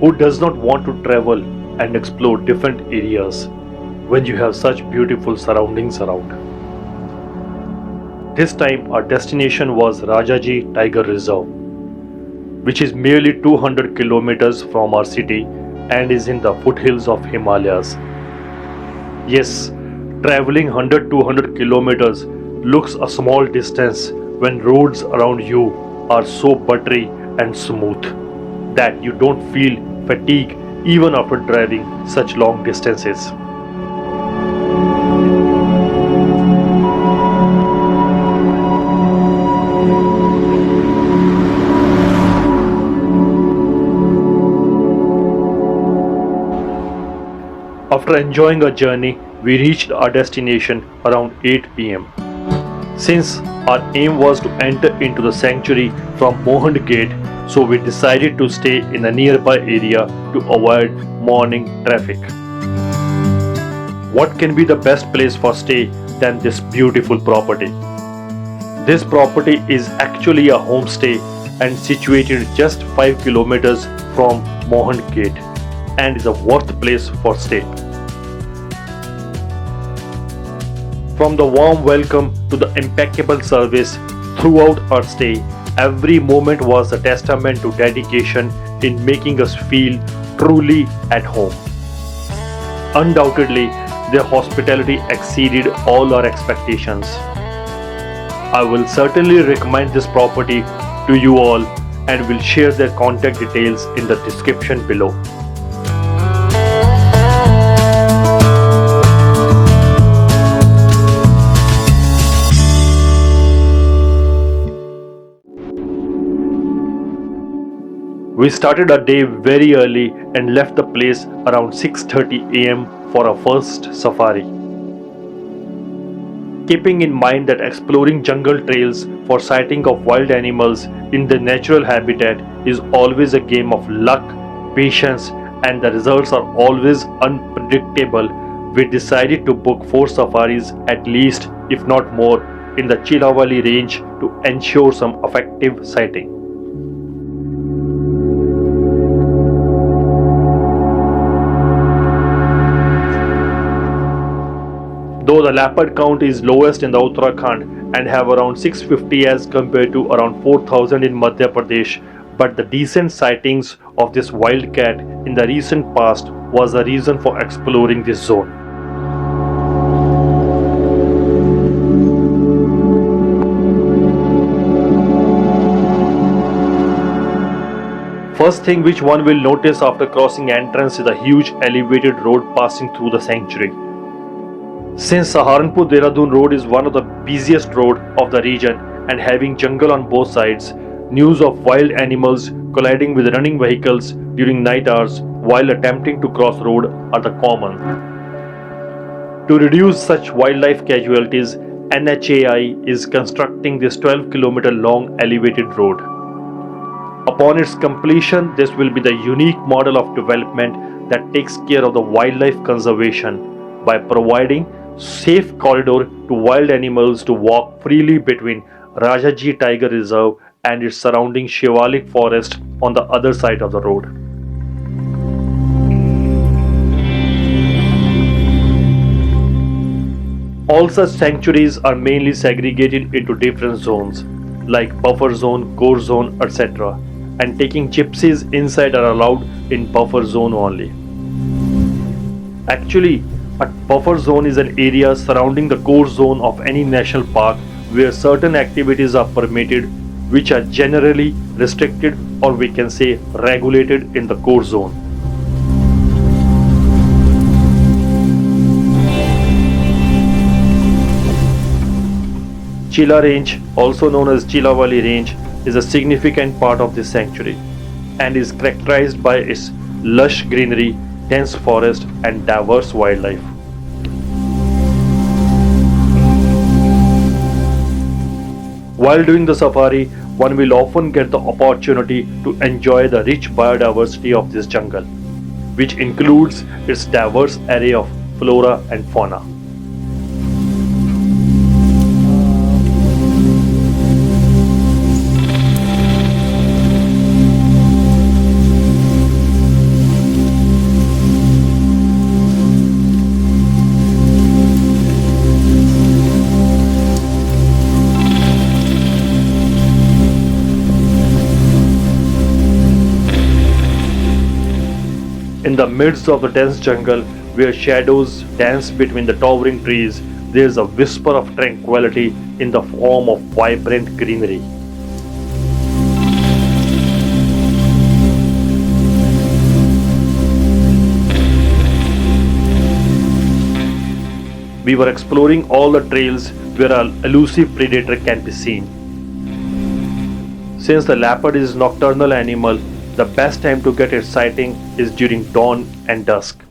who does not want to travel and explore different areas when you have such beautiful surroundings around? This time our destination was Rajaji Tiger Reserve, which is merely 200 kilometers from our city and is in the foothills of Himalayas. Yes, traveling 100-200 kilometers looks a small distance when roads around you are so buttery and smooth that you don't feel fatigue even after driving such long distances. After enjoying our journey, we reached our destination around 8 pm. Since our aim was to enter into the sanctuary from Mohand gate, so we decided to stay in a nearby area to avoid morning traffic. What can be the best place for stay than this beautiful property? This property is actually a homestay and situated just 5 kilometers from Mohand gate and is a worth place for stay. From the warm welcome to the impeccable service throughout our stay, every moment was a testament to dedication in making us feel truly at home. Undoubtedly, their hospitality exceeded all our expectations. I will certainly recommend this property to you all and will share their contact details in the description below. We started our day very early and left the place around 6:30 am for our first safari. Keeping in mind that exploring jungle trails for sighting of wild animals in their natural habitat is always a game of luck, patience, and the results are always unpredictable, we decided to book 4 safaris at least, if not more, in the Chilali range to ensure some effective sighting. Though the leopard count is lowest in the Uttarakhand and have around 650 as compared to around 4000 in Madhya Pradesh, but the decent sightings of this wildcat in the recent past was a reason for exploring this zone. First thing which one will notice after crossing entrance is a huge elevated road passing through the sanctuary. Since Saharanpur-Dehradun road is one of the busiest road of the region and having jungle on both sides, news of wild animals colliding with running vehicles during night hours while attempting to cross road are the common. To reduce such wildlife casualties, NHAI is constructing this 12-kilometer long elevated road. Upon its completion, this will be the unique model of development that takes care of the wildlife conservation by providing safe corridor to wild animals to walk freely between Rajaji Tiger Reserve and its surrounding Shivalik forest on the other side of the road. All such sanctuaries are mainly segregated into different zones like buffer zone, core zone, etc. and taking gypsies inside are allowed in buffer zone only. Actually, a buffer zone is an area surrounding the core zone of any national park where certain activities are permitted which are generally restricted or we can say regulated in the core zone. Chila range, also known as Chilali range, is a significant part of this sanctuary and is characterized by its lush greenery, dense forest and diverse wildlife. While doing the safari, one will often get the opportunity to enjoy the rich biodiversity of this jungle, which includes its diverse array of flora and fauna. In the midst of the dense jungle, where shadows dance between the towering trees, there is a whisper of tranquility in the form of vibrant greenery. We were exploring all the trails where an elusive predator can be seen. Since the leopard is a nocturnal animal, the best time to get its sighting is during dawn and dusk.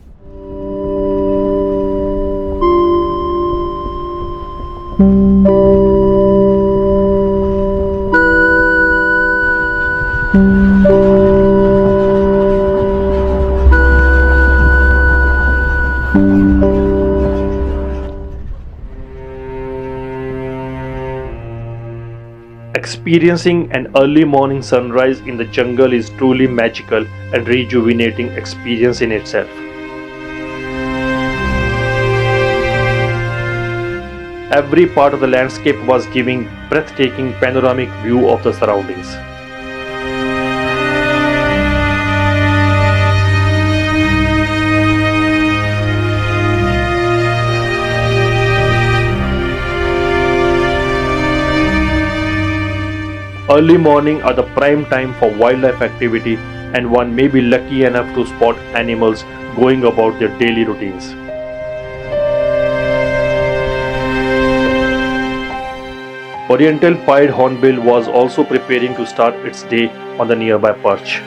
Experiencing an early morning sunrise in the jungle is truly magical and rejuvenating experience in itself. Every part of the landscape was giving breathtaking panoramic view of the surroundings. Early morning are the prime time for wildlife activity, and one may be lucky enough to spot animals going about their daily routines. Oriental pied hornbill was also preparing to start its day on the nearby perch.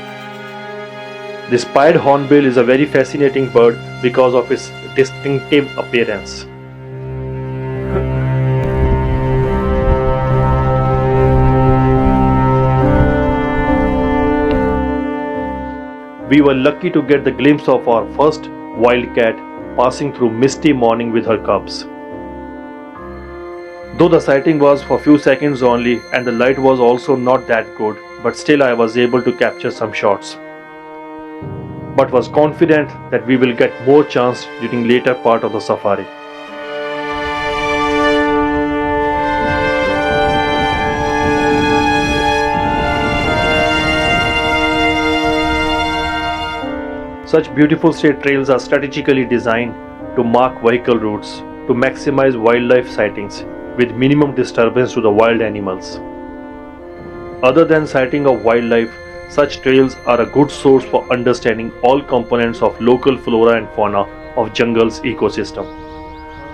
This pied hornbill is a very fascinating bird because of its distinctive appearance. We were lucky to get the glimpse of our first wildcat passing through misty morning with her cubs. Though the sighting was for few seconds only and the light was also not that good, but still I was able to capture some shots. But was confident that we will get more chance during later part of the safari. Such beautiful state trails are strategically designed to mark vehicle routes to maximize wildlife sightings with minimum disturbance to the wild animals. Other than sighting of wildlife, such trails are a good source for understanding all components of local flora and fauna of jungle's ecosystem.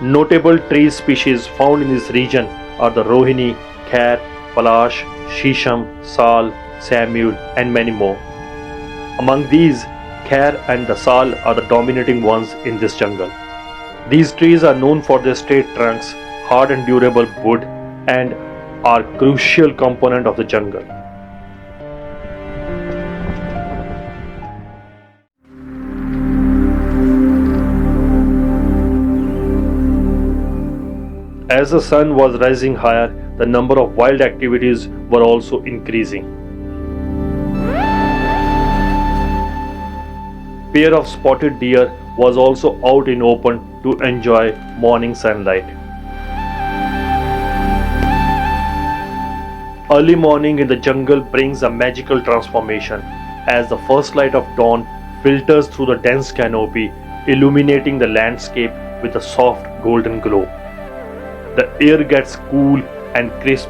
Notable tree species found in this region are the rohini, khair, palash, shisham, sal, samuel, and many more. Among these, khair and the sal are the dominating ones in this jungle. These trees are known for their straight trunks, hard and durable wood, and are crucial component of the jungle. As the sun was rising higher, the number of wild activities were also increasing. Pair of spotted deer was also out in open to enjoy morning sunlight. Early morning in the jungle brings a magical transformation as the first light of dawn filters through the dense canopy, illuminating the landscape with a soft golden glow. The air gets cool and crisp,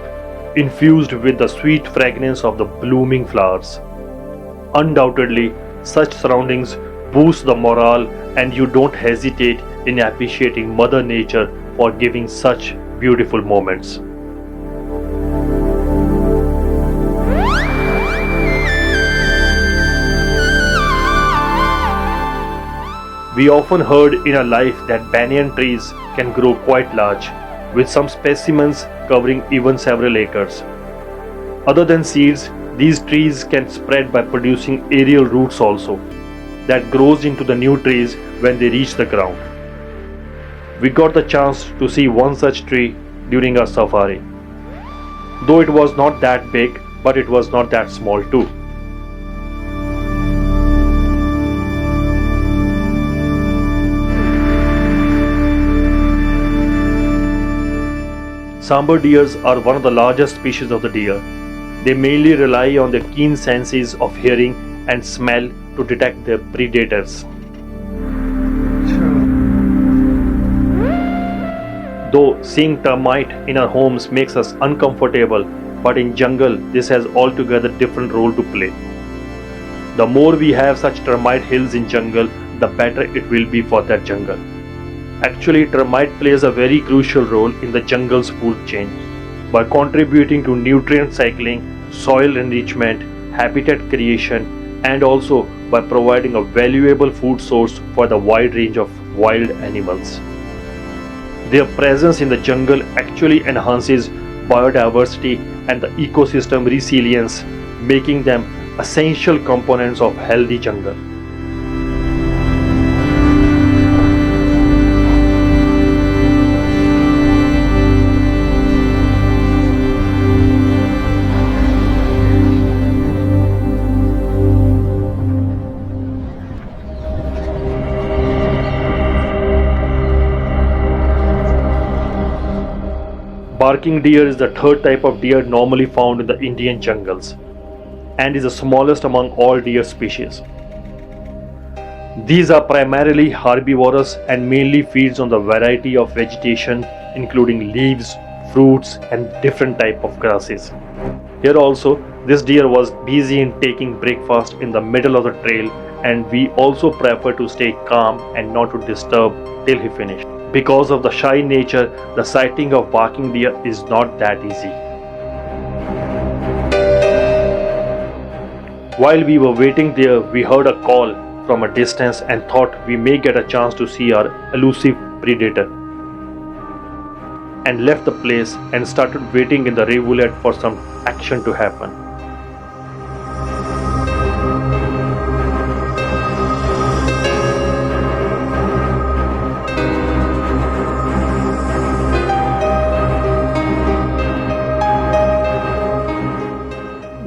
infused with the sweet fragrance of the blooming flowers. Undoubtedly, such surroundings boost the morale and you don't hesitate in appreciating Mother Nature for giving such beautiful moments. We often heard in our life that banyan trees can grow quite large, with some specimens covering even several acres. Other than seeds, these trees can spread by producing aerial roots also, that grows into the new trees when they reach the ground. We got the chance to see one such tree during our safari. Though it was not that big, but it was not that small too. Sambar deers are one of the largest species of the deer. They mainly rely on their keen senses of hearing and smell to detect their predators. Though seeing termite in our homes makes us uncomfortable, but in jungle this has altogether different role to play. The more we have such termite hills in jungle, the better it will be for that jungle. Actually, termite plays a very crucial role in the jungle's food chain by contributing to nutrient cycling, soil enrichment, habitat creation, and also by providing a valuable food source for the wide range of wild animals. Their presence in the jungle actually enhances biodiversity and the ecosystem resilience, making them essential components of healthy jungle. Barking deer is the third type of deer normally found in the Indian jungles and is the smallest among all deer species. These are primarily herbivorous and mainly feeds on the variety of vegetation including leaves, fruits and different type of grasses. Here also, this deer was busy in taking breakfast in the middle of the trail, and we also prefer to stay calm and not to disturb till he finished. Because of the shy nature, the sighting of barking deer is not that easy. While we were waiting there, we heard a call from a distance and thought we may get a chance to see our elusive predator, and left the place and started waiting in the rivulet for some action to happen.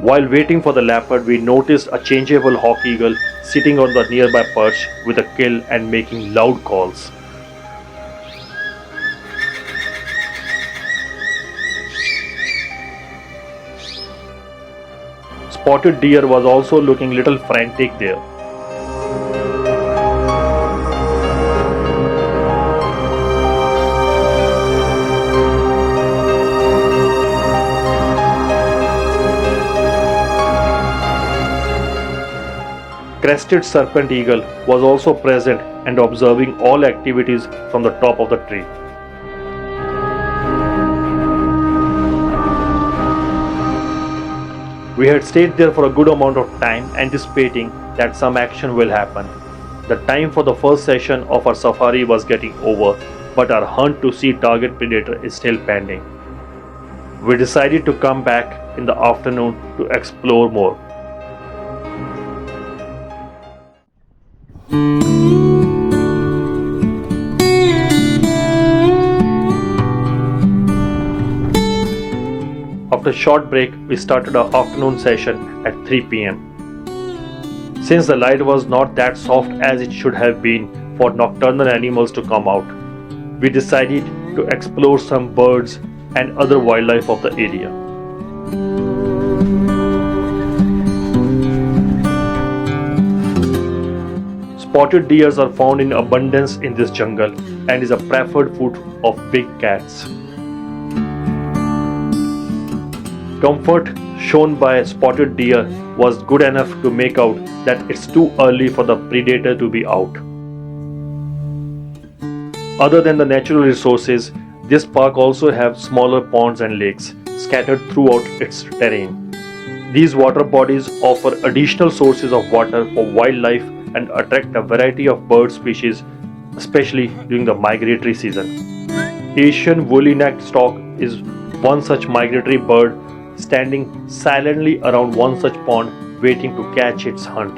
While waiting for the leopard, we noticed a changeable hawk eagle sitting on the nearby perch with a kill and making loud calls. Spotted deer was also looking little frantic there. Crested serpent eagle was also present and observing all activities from the top of the tree. We had stayed there for a good amount of time, anticipating that some action will happen. The time for the first session of our safari was getting over, but our hunt to see target predator is still pending. We decided to come back in the afternoon to explore more. After a short break, we started our afternoon session at 3 p.m. Since the light was not that soft as it should have been for nocturnal animals to come out, we decided to explore some birds and other wildlife of the area. Spotted deers are found in abundance in this jungle and is a preferred food of big cats. Comfort shown by spotted deer was good enough to make out that it's too early for the predator to be out. Other than the natural resources, this park also has smaller ponds and lakes scattered throughout its terrain. These water bodies offer additional sources of water for wildlife and attract a variety of bird species, especially during the migratory season. Asian woolly-necked stork is one such migratory bird, standing silently around one such pond waiting to catch its hunt.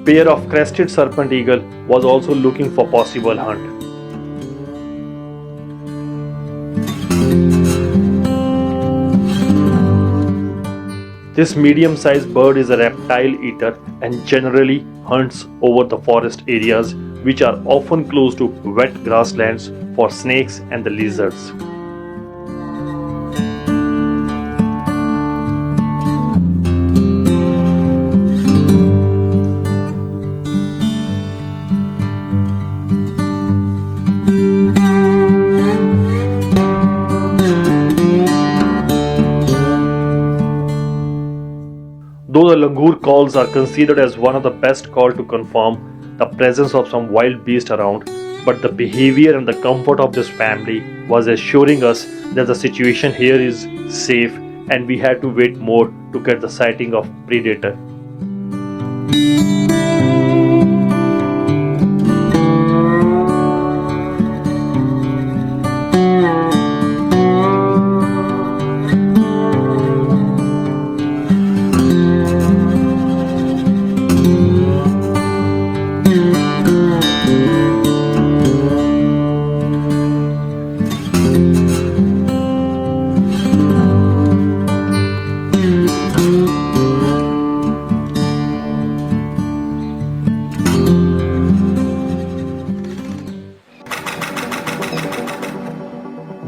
Pair of crested serpent eagle was also looking for possible hunt. This medium-sized bird is a reptile eater and generally hunts over the forest areas, which are often close to wet grasslands for snakes and the lizards. Langur calls are considered as one of the best calls to confirm the presence of some wild beast around, but the behavior and the comfort of this family was assuring us that the situation here is safe and we had to wait more to get the sighting of predator.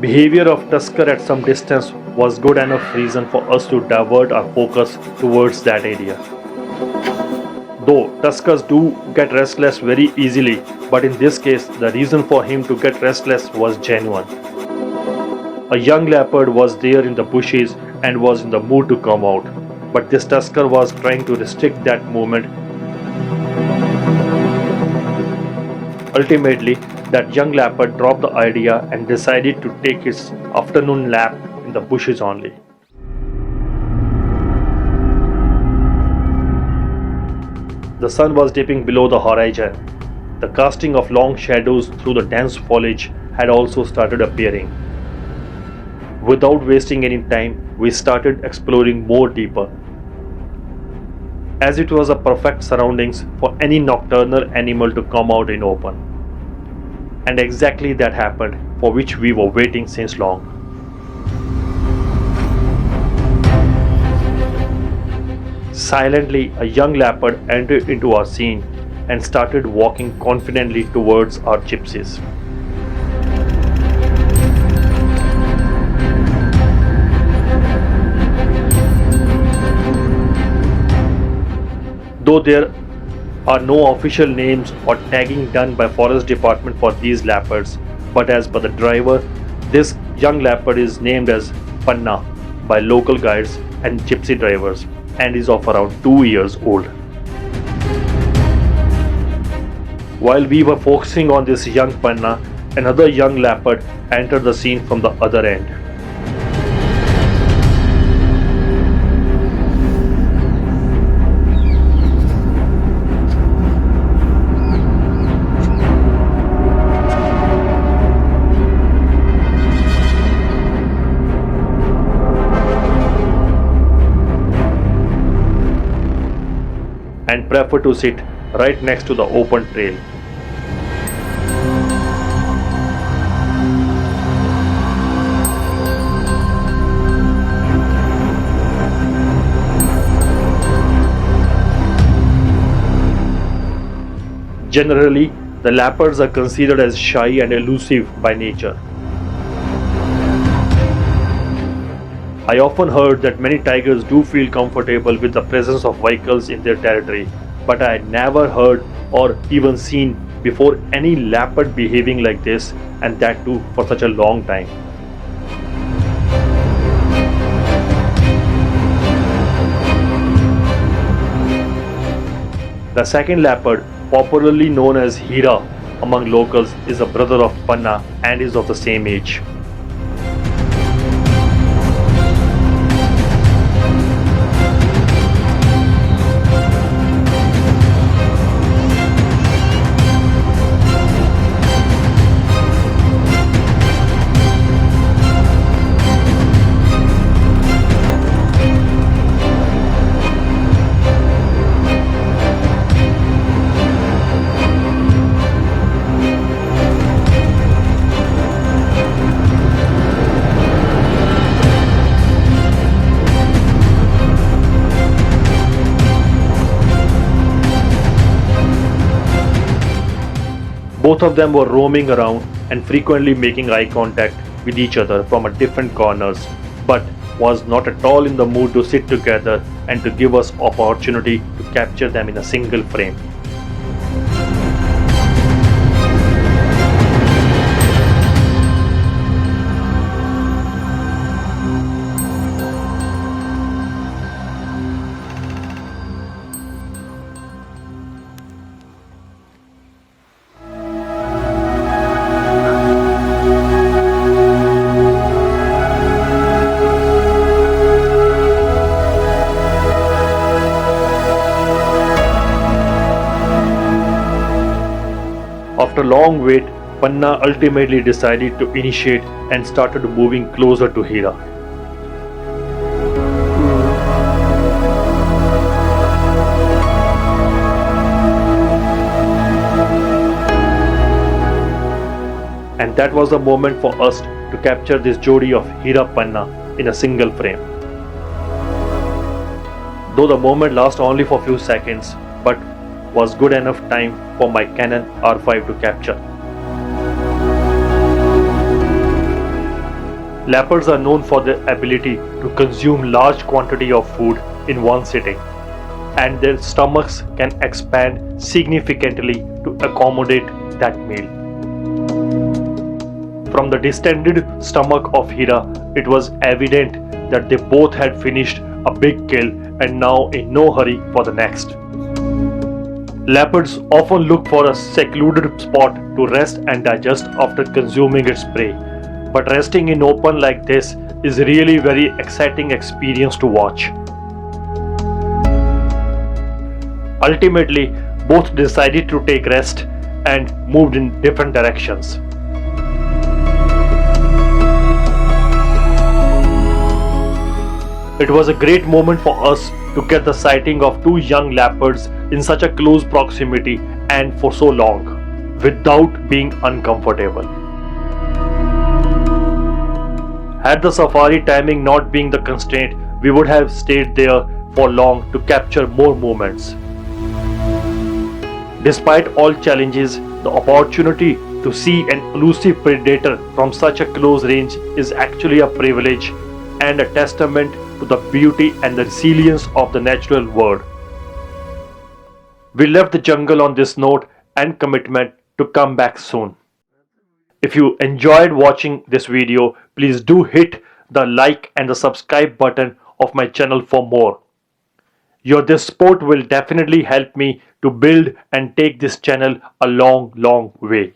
Behavior of tusker at some distance was good enough reason for us to divert our focus towards that area. Though tuskers do get restless very easily, but in this case the reason for him to get restless was genuine. A young leopard was there in the bushes and was in the mood to come out, but this tusker was trying to restrict that movement. Ultimately, that young leopard dropped the idea and decided to take its afternoon nap in the bushes only. The sun was dipping below the horizon. The casting of long shadows through the dense foliage had also started appearing. Without wasting any time, we started exploring more deeper. As it was a perfect surroundings for any nocturnal animal to come out in open. And exactly that happened, for which we were waiting since long. Silently, a young leopard entered into our scene and started walking confidently towards our gypsies. Though there are no official names or tagging done by forest department for these leopards, but as per the driver, this young leopard is named as Panna by local guides and gypsy drivers and is of around 2 years old. While we were focusing on this young Panna, another young leopard entered the scene from the other end. And prefer to sit right next to the open trail. Generally, the leopards are considered as shy and elusive by nature. I often heard that many tigers do feel comfortable with the presence of vehicles in their territory, but I had never heard or even seen before any leopard behaving like this, and that too for such a long time. The second leopard, popularly known as Hira among locals, is a brother of Panna and is of the same age. Both of them were roaming around and frequently making eye contact with each other from different corners, but was not at all in the mood to sit together and to give us opportunity to capture them in a single frame. After long wait, Panna ultimately decided to initiate and started moving closer to Hira. And that was the moment for us to capture this jodi of Hira Panna in a single frame. Though the moment lasted only for a few seconds, but was good enough time for my Canon R5 to capture. Leopards are known for their ability to consume large quantity of food in one sitting, and their stomachs can expand significantly to accommodate that meal. From the distended stomach of Hira, it was evident that they both had finished a big kill and now in no hurry for the next. Leopards often look for a secluded spot to rest and digest after consuming its prey, but resting in open like this is really very exciting experience to watch. Ultimately, both decided to take rest and moved in different directions. It was a great moment for us to get the sighting of two young leopards in such a close proximity and for so long, without being uncomfortable. Had the safari timing not been the constraint, we would have stayed there for long to capture more moments. Despite all challenges, the opportunity to see an elusive predator from such a close range is actually a privilege and a testament to the beauty and the resilience of the natural world. We left the jungle on this note and commitment to come back soon. If you enjoyed watching this video, please do hit the like and the subscribe button of my channel for more. This support will definitely help me to build and take this channel a long way.